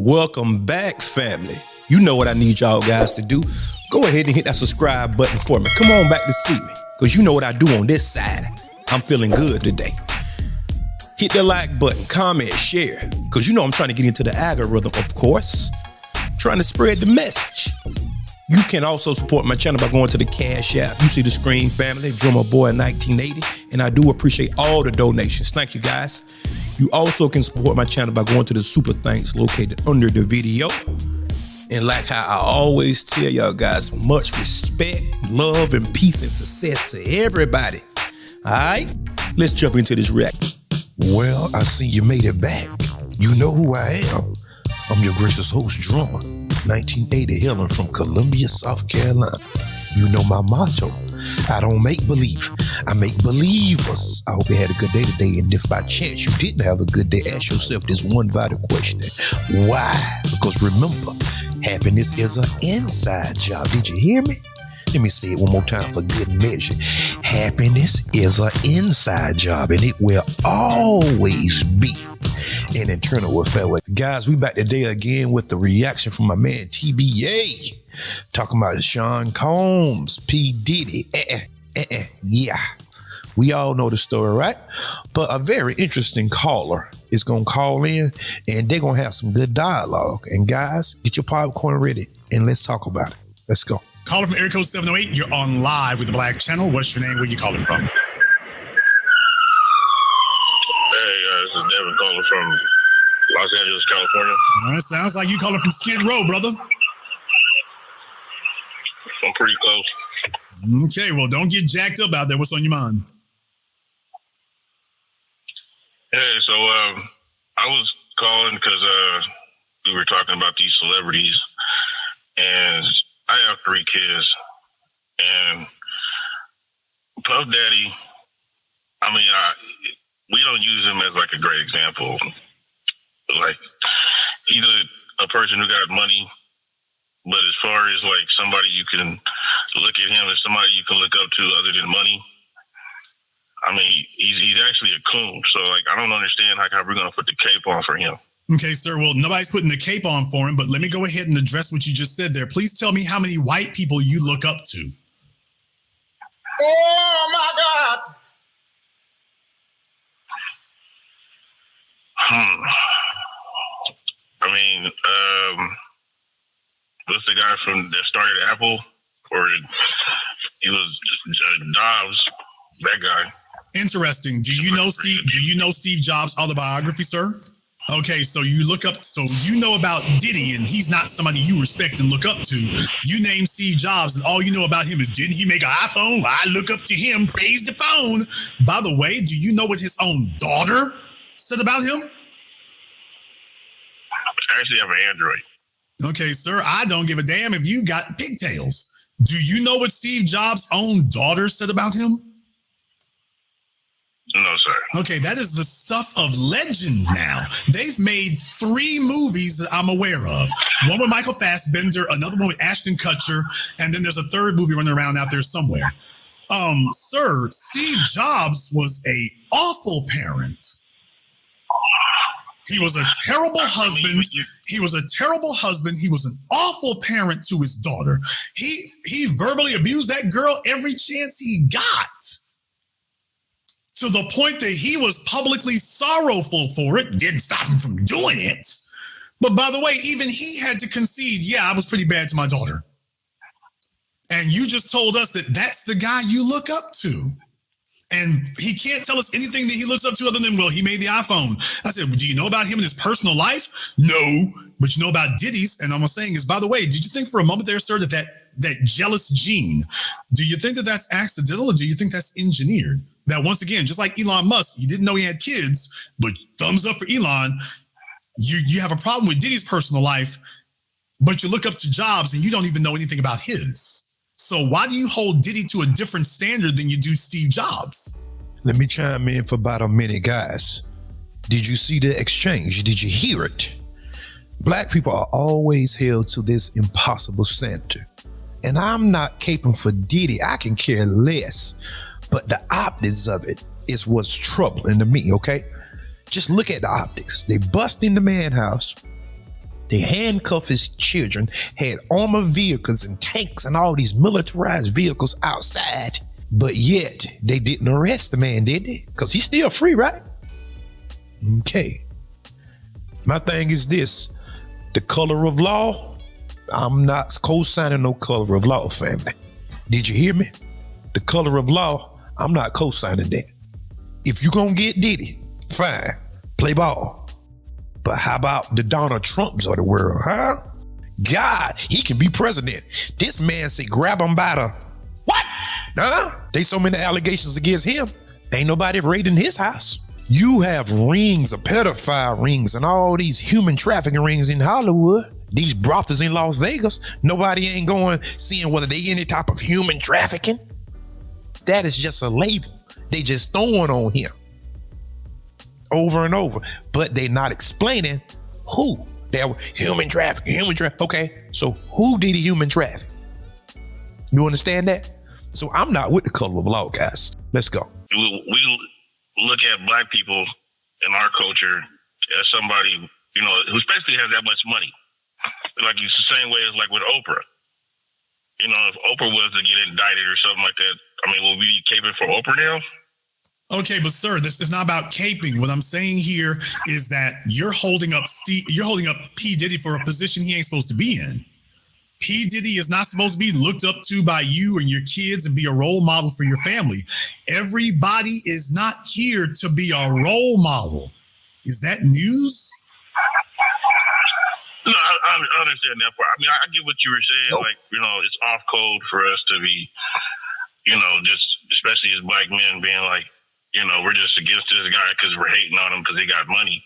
Welcome back, family. You know what I need y'all guys to do. Go ahead and hit that subscribe button for me. Come on back to see me, because you know what I do on this side. I'm feeling good today. Hit the like button, comment, share, because you know I'm trying to get into the algorithm, of course. I'm trying to spread the message. You can also support my channel by going to the Cash App. You see the screen, family, Drummer Boy 1980, and I do appreciate all the donations. Thank you, guys. You also can support my channel by going to the super thanks located under the video. And like how I always tell y'all guys, much respect, love, and peace and success to everybody. All right, let's jump into this reaction. Well, I see you made it back. You know who I am. I'm your gracious host, Drummer 1980, hailing from Columbia, South Carolina. You know my motto. I don't make believe. I make believers. I hope you had a good day today. And if by chance you didn't have a good day, ask yourself this one vital question. Why? Because remember, happiness is an inside job. Did you hear me? Let me say it one more time for good measure. Happiness is an inside job, and it will always be an internal affair. Guys, we back today again with the reaction from my man TBA. Talking about Sean Combs, P. Diddy. Yeah, we all know the story, right? But a very interesting caller is going to call in, and they're going to have some good dialogue. And guys, get your popcorn ready, and let's talk about it. Let's go. Caller from area code 708. You're on live with the Black Channel. What's your name? Where you calling from? Hey, this is Devin calling from Los Angeles, California. That sounds like you calling from Skid Row, brother. I'm pretty close. Okay, well, don't get jacked up out there. What's on your mind? Hey, so I was calling because we were talking about these celebrities, and I have 3 kids, and Puff Daddy, I mean, we don't use him as like a great example. Like, he's a person who got money, but as far as like somebody you can look at him as somebody you can look up to other than money, I mean, he's actually a coon. So like, I don't understand how we're gonna put the cape on for him. Okay, sir. Well, nobody's putting the cape on for him, but let me go ahead and address what you just said there. Please tell me how many white people you look up to. Oh, my God. I mean, what's the guy that started Apple? Or he was Jobs, that guy. Interesting. Do you know Steve Jobs' autobiography, sir? Okay, so you look up, so you know about Diddy, and he's not somebody you respect and look up to. You name Steve Jobs, and all you know about him is, didn't he make an iPhone? I look up to him, praise the phone. By the way, do you know what his own daughter said about him? I actually have an Android. Okay, sir, I don't give a damn if you got pigtails. Do you know what Steve Jobs' own daughter said about him? No, sir. Okay, that is the stuff of legend now. They've made 3 movies that I'm aware of. One with Michael Fassbender, another one with Ashton Kutcher, and then there's a 3rd movie running around out there somewhere. Sir, Steve Jobs was an awful parent. He was a terrible husband. He was a terrible husband. He was an awful parent to his daughter. He verbally abused that girl every chance he got, to the point that he was publicly sorrowful for it. Didn't stop him from doing it. But by the way, even he had to concede, yeah, I was pretty bad to my daughter. And you just told us that that's the guy you look up to. And he can't tell us anything that he looks up to other than, well, he made the iPhone. I said, well, do you know about him in his personal life? No, but you know about Diddy's. And I'm saying is, by the way, did you think for a moment there, sir, that jealous gene, do you think that that's accidental, or do you think that's engineered? That once again, just like Elon Musk, he didn't know he had kids, but thumbs up for Elon. You have a problem with Diddy's personal life, but you look up to Jobs and you don't even know anything about his. So why do you hold Diddy to a different standard than you do Steve Jobs? Let me chime in for about a minute, guys. Did you see the exchange? Did you hear it? Black people are always held to this impossible standard. And I'm not caping for Diddy. I can care less. But the optics of it is what's troubling to me, okay? Just look at the optics. They bust in the man house. They handcuffed his children, had armored vehicles and tanks and all these militarized vehicles outside. But yet, they didn't arrest the man, did they? Because he's still free, right? Okay. My thing is this. The color of law, I'm not co-signing no color of law, family. Did you hear me? The color of law, I'm not co-signing that. If you gonna get Diddy, fine, play ball. But how about the Donald Trumps of the world, huh? God, he can be president. This man say grab him by the, what? Huh? They so many allegations against him. Ain't nobody raiding his house. You have rings, pedophile rings, and all these human trafficking rings in Hollywood. These brothels in Las Vegas. Nobody ain't going seeing whether they any type of human trafficking. That is just a label. They just throwing on him over and over, but they not explaining who. They were human trafficking. Okay, so who did the human traffic? You understand that? So I'm not with the color of law, guys. Let's go. We look at black people in our culture as somebody, who especially has that much money. Like it's the same way as like with Oprah. If Oprah was to get indicted or something like that, will we be caping for Oprah now? Okay, but sir, this is not about caping. What I'm saying here is that you're holding up P. Diddy for a position he ain't supposed to be in. P. Diddy is not supposed to be looked up to by you and your kids and be a role model for your family. Everybody is not here to be a role model. Is that news? No, I understand that part. I get what you were saying. Like, it's off code for us to be, just especially as black men being like, we're just against this guy because we're hating on him because he got money.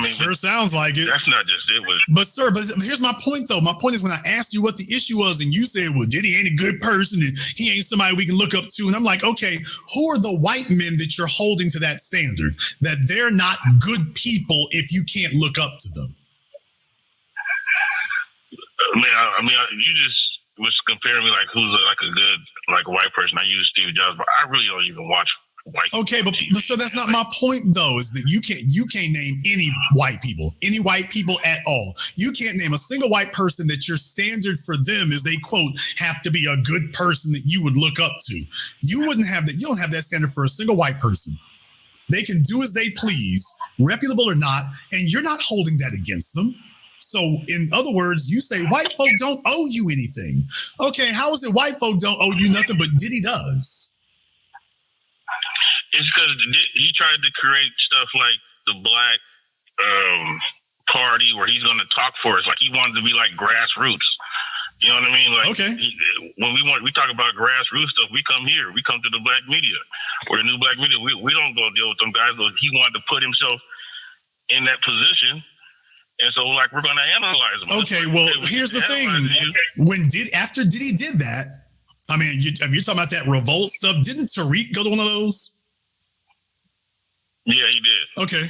Sure sounds like it. That's not just it. But sir, here's my point though. My point is when I asked you what the issue was and you said, well, Diddy ain't a good person and he ain't somebody we can look up to. And I'm like, okay, who are the white men that you're holding to that standard? That they're not good people if you can't look up to them? You just was comparing me like who's like a good like white person. I use Steve Jobs, but I really don't even watch white. Okay, but so that's not my point though. Is that you can't name any white people at all. You can't name a single white person that your standard for them is they quote have to be a good person that you would look up to. You wouldn't have that. You don't have that standard for a single white person. They can do as they please, reputable or not, and you're not holding that against them. So, in other words, you say white folk don't owe you anything. Okay, how is it white folk don't owe you nothing, but Diddy does? It's because he tried to create stuff like the black party where he's going to talk for us. Like he wanted to be like grassroots. You know what I mean? Like, okay. When we talk about grassroots stuff, we come here. We come to the black media or the new black media. We don't go deal with them guys. He wanted to put himself in that position. And so, like, we're going to analyze them. Okay, well, here's the thing. After Diddy did that, you're talking about that revolt stuff. Didn't Tariq go to one of those? Yeah, he did. Okay.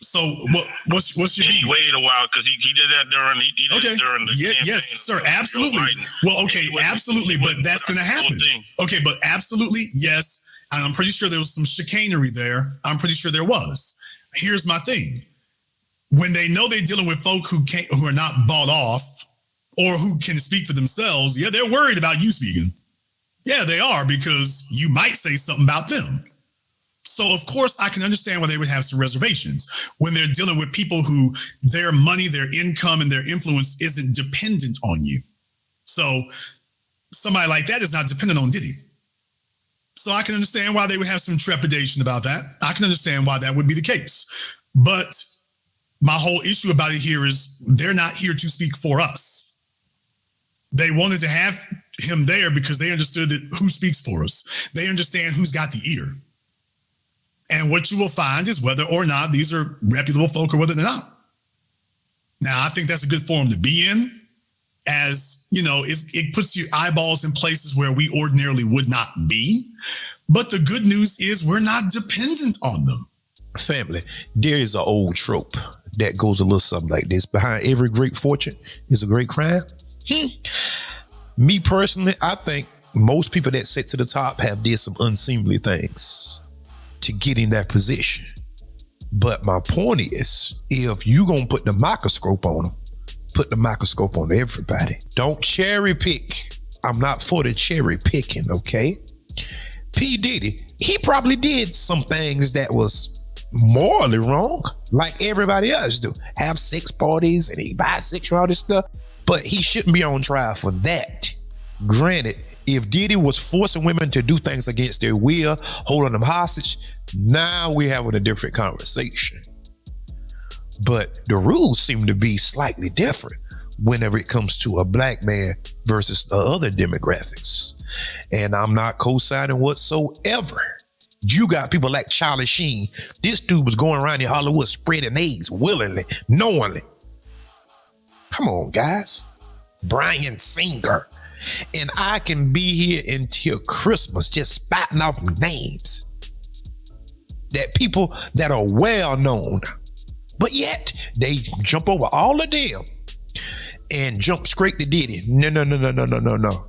So, what's your beef? He waited a while because he did that during the campaign. Yes, sir, absolutely. Well, okay, absolutely, but that's going to happen. Okay, but absolutely, yes. And I'm pretty sure there was some chicanery there. I'm pretty sure there was. Here's my thing. When they know they're dealing with folk who are not bought off or who can speak for themselves, yeah, they're worried about you speaking. Yeah, they are, because you might say something about them. So, of course, I can understand why they would have some reservations when they're dealing with people who their money, their income, and their influence isn't dependent on you. So somebody like that is not dependent on Diddy. So I can understand why they would have some trepidation about that. I can understand why that would be the case. But my whole issue about it here is they're not here to speak for us. They wanted to have him there because they understood that who speaks for us. They understand who's got the ear. And what you will find is whether or not these are reputable folk or whether they're not. Now, I think that's a good forum to be in, as, it puts your eyeballs in places where we ordinarily would not be. But the good news is we're not dependent on them. Family, there is an old trope that goes a little something like this. Behind every great fortune is a great crime. Me personally, I think most people that sit to the top have did some unseemly things to get in that position. But my point is, if you gonna put the microscope on them, put the microscope on everybody. Don't cherry pick. I'm not for the cherry picking, okay? P. Diddy, he probably did some things that was morally wrong, like everybody else do. Have sex parties and he bisexual, all this stuff. But he shouldn't be on trial for that. Granted, if Diddy was forcing women to do things against their will, holding them hostage, now we're having a different conversation. But the rules seem to be slightly different whenever it comes to a black man versus the other demographics. And I'm not co-signing whatsoever. You got people like Charlie Sheen. This dude was going around in Hollywood spreading AIDS willingly, knowingly. Come on, guys. Bryan Singer. And I can be here until Christmas just spouting off names that people that are well known, but yet they jump over all of them and jump straight to Diddy. No.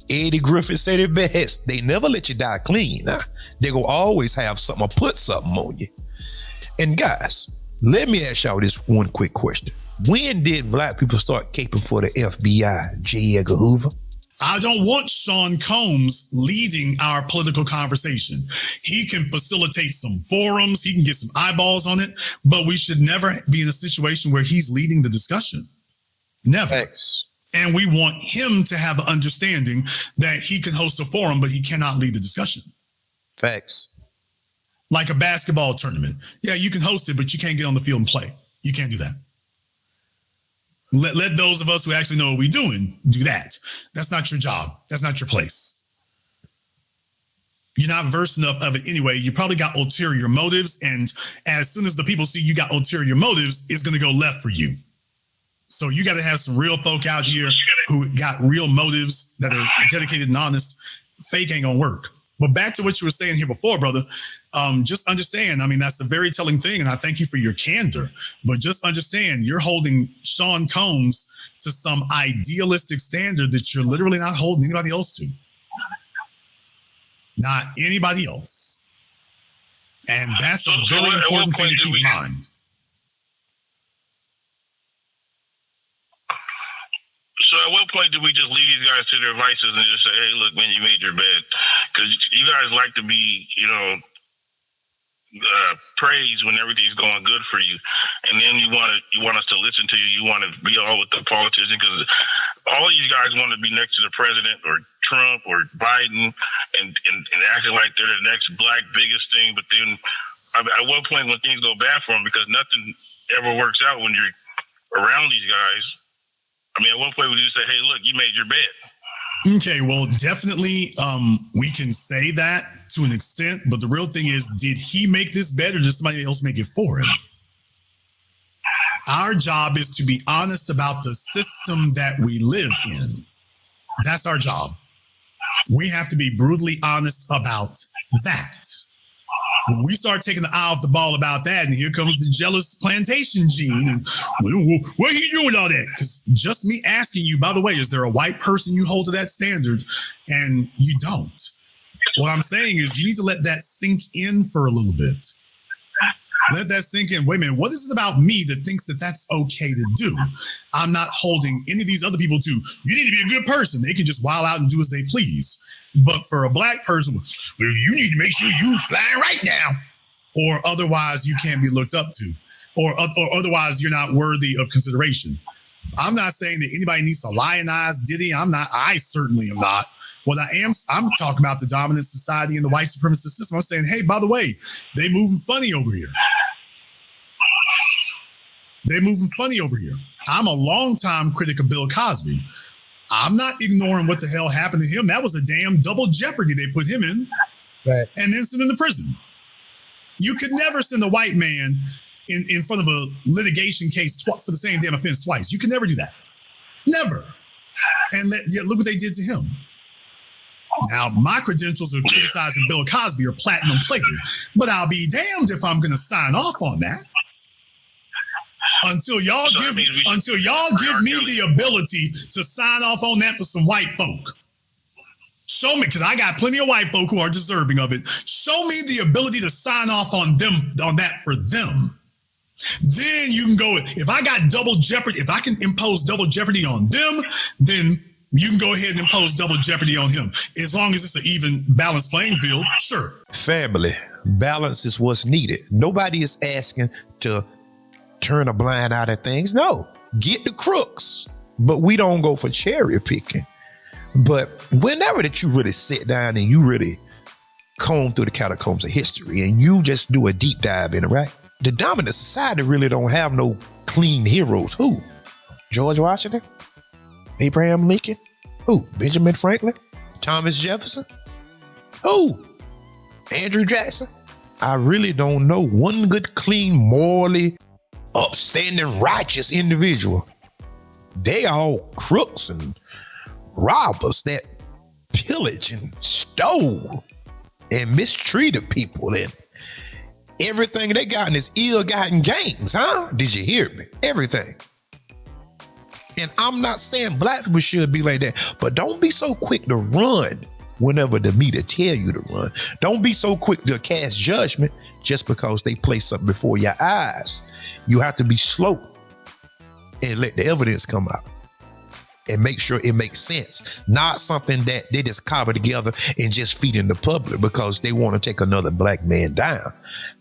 Eddie Griffin said it best. They never let you die clean. They gonna always have something or put something on you. And guys, let me ask y'all this one quick question. When did black people start caping for the FBI, J. Edgar Hoover? I don't want Sean Combs leading our political conversation. He can facilitate some forums. He can get some eyeballs on it, but we should never be in a situation where he's leading the discussion. Never. Thanks. And we want him to have an understanding that he can host a forum, but he cannot lead the discussion. Facts. Like a basketball tournament. Yeah, you can host it, but you can't get on the field and play. You can't do that. Let those of us who actually know what we're doing do that. That's not your job. That's not your place. You're not versed enough of it anyway. You probably got ulterior motives. And as soon as the people see you got ulterior motives, it's going to go left for you. So you got to have some real folk out here who got real motives that are dedicated and honest. Fake ain't going to work. But back to what you were saying here before, brother, just understand, I mean, that's a very telling thing, and I thank you for your candor. But just understand, you're holding Sean Combs to some idealistic standard that you're literally not holding anybody else to. Not anybody else. And that's a very important thing to keep in mind. So at what point do we just leave these guys to their vices and just say, hey, look, man, you made your bed? Because you guys like to be, praised when everything's going good for you. And then you want us to listen to you. You want to be all with the politicians because all you guys want to be next to the president or Trump or Biden and acting like they're the next black biggest thing. But then at what point when things go bad for them, because nothing ever works out when you're around these guys. I mean, at one point, would you say, hey, look, you made your bed? Okay, well, definitely we can say that to an extent. But the real thing is, did he make this bed or did somebody else make it for him? Our job is to be honest about the system that we live in. That's our job. We have to be brutally honest about that. When we start taking the eye off the ball about that, and here comes the jealous plantation gene, and what are you doing with all that? Because just me asking you, by the way, is there a white person you hold to that standard? And you don't. What I'm saying is you need to let that sink in for a little bit. Let that sink in. Wait a minute, what is it about me that thinks that that's okay to do? I'm not holding any of these other people to, you need to be a good person. They can just wild out and do as they please. But for a black person, well, you need to make sure you flying right now, or otherwise you can't be looked up to, or otherwise you're not worthy of consideration. I'm not saying that anybody needs to lionize Diddy. I certainly am not. What I'm talking about the dominant society and the white supremacist system. I'm saying, hey, by the way, they moving funny over here. They're moving funny over here. I'm a longtime critic of Bill Cosby. I'm not ignoring what the hell happened to him. That was a damn double jeopardy they put him in, right, and then sent him to prison. You could never send a white man in front of a litigation case for the same damn offense twice. You can never do that. Never. And look what they did to him. Now, my credentials of criticizing Bill Cosby are platinum plated, but I'll be damned if I'm going to sign off on that. Until y'all give me the ability to sign off on that for some white folk. Show me, because I got plenty of white folk who are deserving of it. Show me the ability to sign off on that for them. Then you can go, if I got double jeopardy, if I can impose double jeopardy on them, then you can go ahead and impose double jeopardy on him. As long as it's an even balanced playing field, sure. Family, balance is what's needed. Nobody is asking to turn a blind eye to things. No, get the crooks. But we don't go for cherry picking. But whenever that you really sit down and you really comb through the catacombs of history and you just do a deep dive in it, right? The dominant society really don't have no clean heroes. Who? George Washington? Abraham Lincoln? Who? Benjamin Franklin? Thomas Jefferson? Who? Andrew Jackson? I really don't know one good, clean, morally upstanding, righteous individual. They all crooks and robbers that pillage and stole and mistreated people and everything they got in is ill-gotten gains, huh? Did you hear me? Everything. And I'm not saying black people should be like that, but don't be so quick to run whenever the media tell you to run. Don't be so quick to cast judgment just because they place something before your eyes. You have to be slow and let the evidence come out and make sure it makes sense. Not something that they just cobble together and just feed in the public because they want to take another black man down.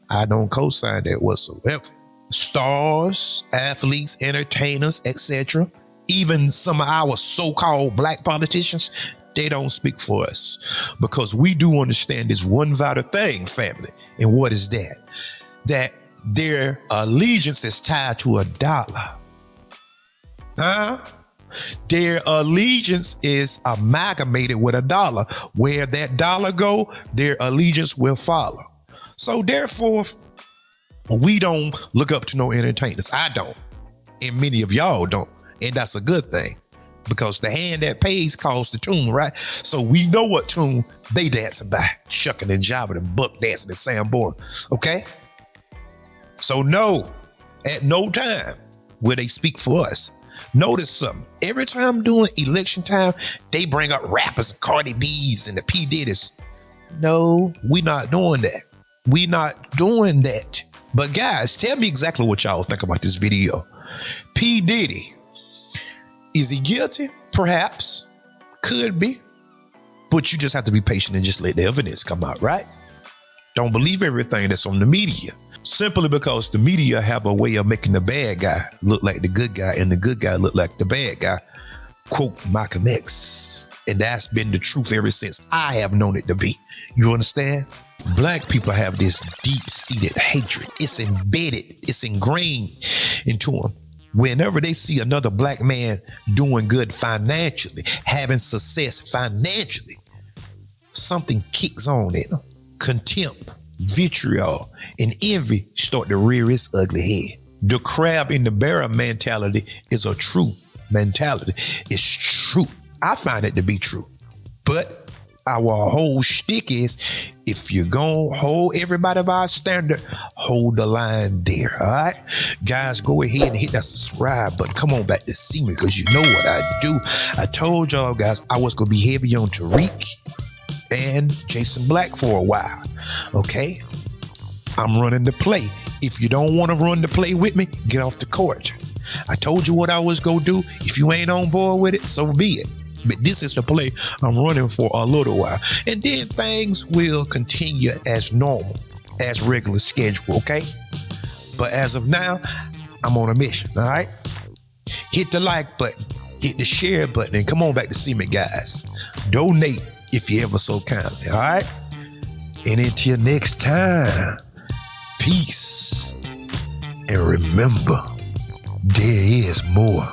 I don't co-sign that whatsoever. Stars, athletes, entertainers, etc., even some of our so-called black politicians, they don't speak for us because we do understand this one vital thing, family. And what is that? That their allegiance is tied to a dollar. Their allegiance is amalgamated with a dollar. Where that dollar go, their allegiance will follow. So therefore, we don't look up to no entertainers. I don't. And many of y'all don't. And that's a good thing because the hand that pays calls the tune, right? So we know what tune they dancing by. Shucking and jiving and buck dancing and Sambourne. Okay? So no, at no time will they speak for us. Notice something. Every time during election time, they bring up rappers and Cardi B's and the P. Diddy's. No, we not doing that. We not doing that. But guys, tell me exactly what y'all think about this video. P. Diddy, is he guilty? Perhaps. Could be. But you just have to be patient and just let the evidence come out, right? Don't believe everything that's on the media. Simply because the media have a way of making the bad guy look like the good guy and the good guy look like the bad guy. Quote Malcolm X. And that's been the truth ever since I have known it to be. You understand? Black people have this deep-seated hatred. It's embedded. It's ingrained into them. Whenever they see another black man doing good financially, having success financially, something kicks on in them. Contempt, vitriol, and envy start to rear its ugly head. The crab in the barrel mentality is a true mentality. It's true. I find it to be true. But our whole shtick is, if you're going to hold everybody by a standard, hold the line there, all right? Guys, go ahead and hit that subscribe button. Come on back to see me because you know what I do. I told y'all, guys, I was going to be heavy on Tariq and Jason Black for a while, okay? I'm running the play. If you don't want to run the play with me, get off the court. I told you what I was going to do. If you ain't on board with it, so be it. But this is the play I'm running for a little while. And then things will continue as normal, as regular schedule, okay? But as of now, I'm on a mission, all right? Hit the like button, hit the share button, and come on back to see me, guys. Donate if you ever so kindly, all right? And until next time, peace. And remember, there is more.